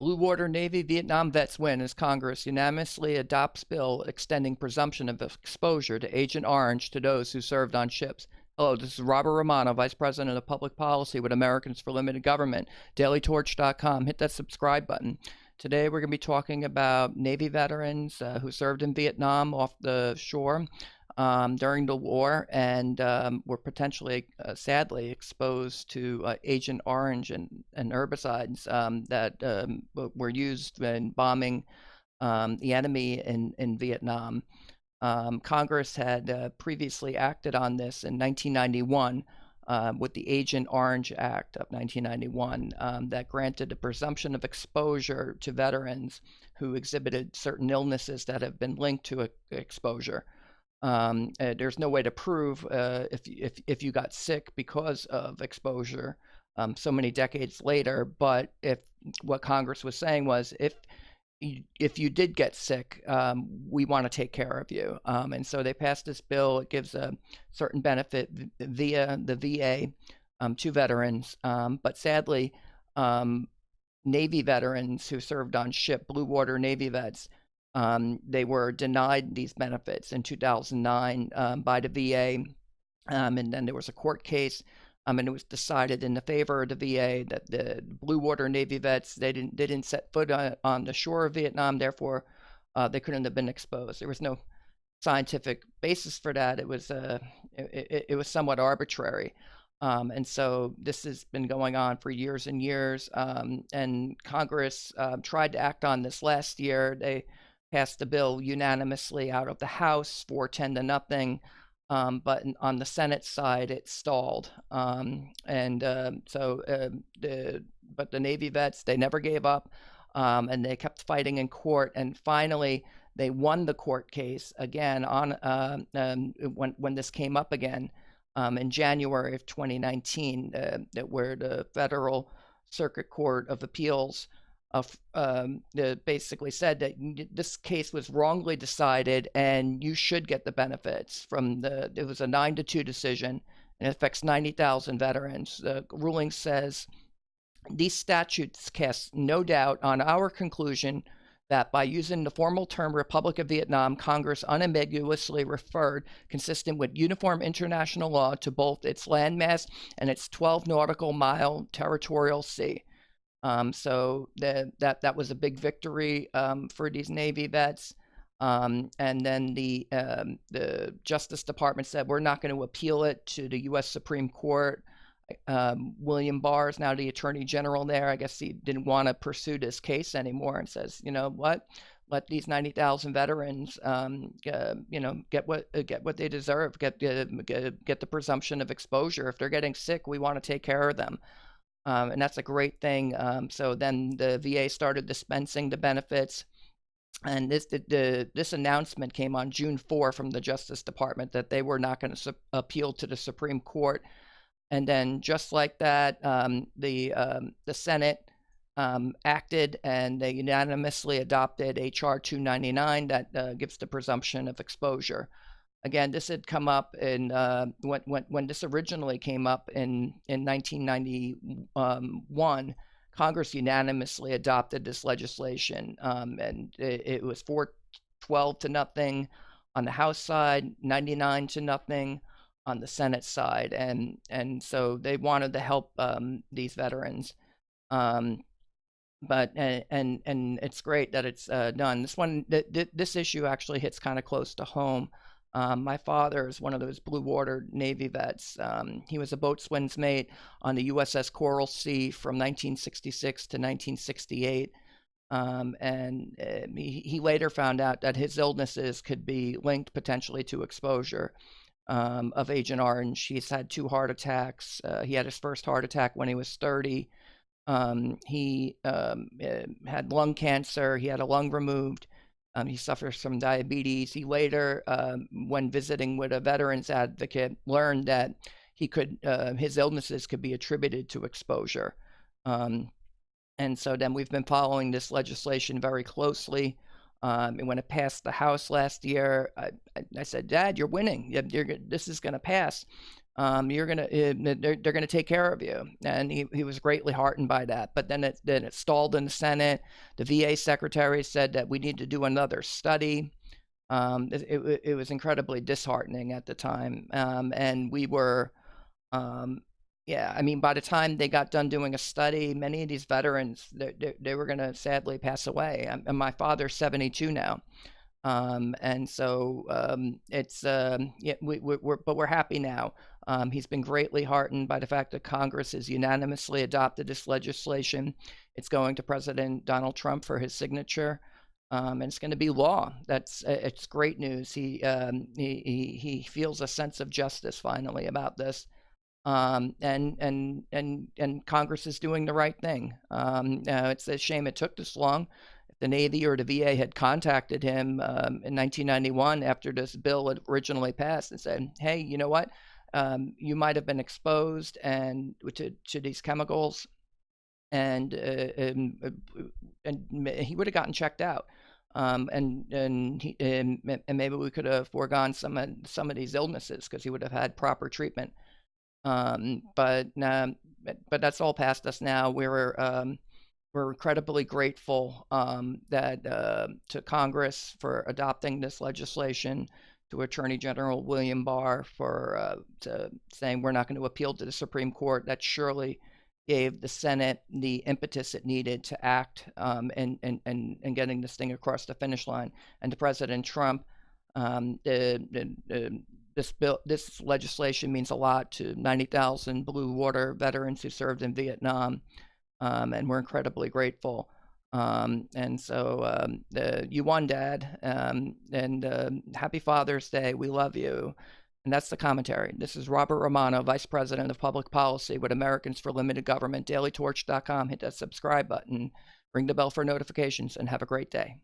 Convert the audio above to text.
Blue Water Navy Vietnam vets win as Congress unanimously adopts bill extending presumption of exposure to Agent Orange to those who served on ships. Hello, this is Robert Romano, Vice President of Public Policy with Americans for Limited Government, dailytorch.com. Hit that subscribe button. Today we're going to be talking about Navy veterans who served in Vietnam off the shore during the war and were potentially, sadly, exposed to Agent Orange and herbicides that were used in bombing the enemy in Vietnam. Congress had previously acted on this in 1991 with the Agent Orange Act of 1991 that granted a presumption of exposure to veterans who exhibited certain illnesses that have been linked to exposure. There's no way to prove if you got sick because of exposure so many decades later, but if what Congress was saying was if you did get sick, we want to take care of you. And so they passed this bill. It gives a certain benefit via the VA to veterans. But sadly, Navy veterans who served on ship, Blue Water Navy vets, they were denied these benefits in 2009 by the VA. And then there was a court case. And it was decided in the favor of the VA that the Blue Water Navy vets, they didn't set foot on the shore of Vietnam, therefore they couldn't have been exposed. There was no scientific basis for that. It was somewhat arbitrary. And so this has been going on for years and years. And Congress tried to act on this last year. They passed the bill unanimously out of the House, 410 to nothing. But on the Senate side, it stalled. But the Navy vets, they never gave up, and they kept fighting in court. And finally, they won the court case again on when this came up again in January of 2019, where the Federal Circuit Court of Appeals basically said that this case was wrongly decided and you should get the benefits from it was a 9-2 decision, and it affects 90,000 veterans. The ruling says these statutes cast no doubt on our conclusion that by using the formal term Republic of Vietnam, Congress unambiguously referred, consistent with uniform international law, to both its landmass and its 12 nautical mile territorial sea. So that was a big victory for these Navy vets. And then the Justice Department said, we're not going to appeal it to the U.S. Supreme Court. William Barr is now the Attorney General there. I guess he didn't want to pursue this case anymore and says, you know what? Let these 90,000 veterans, get what they deserve. Get the presumption of exposure. If they're getting sick, we want to take care of them. And that's a great thing. So then the VA started dispensing the benefits. And this announcement came on June 4 from the Justice Department that they were not going to appeal to the Supreme Court. And then just like that, the Senate acted, and they unanimously adopted H.R. 299 that gives the presumption of exposure. Again, this had come up in when this originally came up in 1991. Congress unanimously adopted this legislation, and it was 412 to nothing on the House side, 99 to nothing on the Senate side, and so they wanted to help these veterans. But it's great that it's done. This issue actually hits kind of close to home. My father is one of those Blue Water Navy vets. He was a boatswain's mate on the USS Coral Sea from 1966 to 1968. He later found out that his illnesses could be linked potentially to exposure of Agent Orange. He's had 2 heart attacks. He had his first heart attack when he was 30. He had lung cancer. He had a lung removed. He suffers from diabetes. He later, when visiting with a veterans advocate, learned that his illnesses could be attributed to exposure. And so then we've been following this legislation very closely. And when it passed the House last year, I said, Dad, you're winning. This is going to pass. You're gonna they're gonna take care of you, and he was greatly heartened by that. But then it stalled in the Senate. The VA secretary said that we need to do another study. It was incredibly disheartening at the time, and we were yeah, I mean, by the time they got done doing a study, many of these veterans they were going to sadly pass away. And my father's 72 now, and so it's yeah, we're happy now. He's been greatly heartened by the fact that Congress has unanimously adopted this legislation. It's going to President Donald Trump for his signature. And it's going to be law. It's great news. He feels a sense of justice finally about this, and Congress is doing the right thing. It's a shame it took this long. If the Navy or the VA had contacted him in 1991 after this bill had originally passed and said, "Hey, you know what? You might have been exposed and to these chemicals," and he would have gotten checked out. And maybe we could have foregone some of these illnesses because he would have had proper treatment. But that's all past us now. We're incredibly grateful that to Congress for adopting this legislation, to Attorney General William Barr for saying we're not going to appeal to the Supreme Court. That surely gave the Senate the impetus it needed to act and getting this thing across the finish line. And to President Trump, this legislation means a lot to 90,000 Blue Water veterans who served in Vietnam, and we're incredibly grateful. And so you won, Dad, and happy Father's Day. We love you. And that's the commentary. This is Robert Romano, Vice President of Public Policy with Americans for Limited Government, dailytorch.com. Hit that subscribe button, ring the bell for notifications, and have a great day.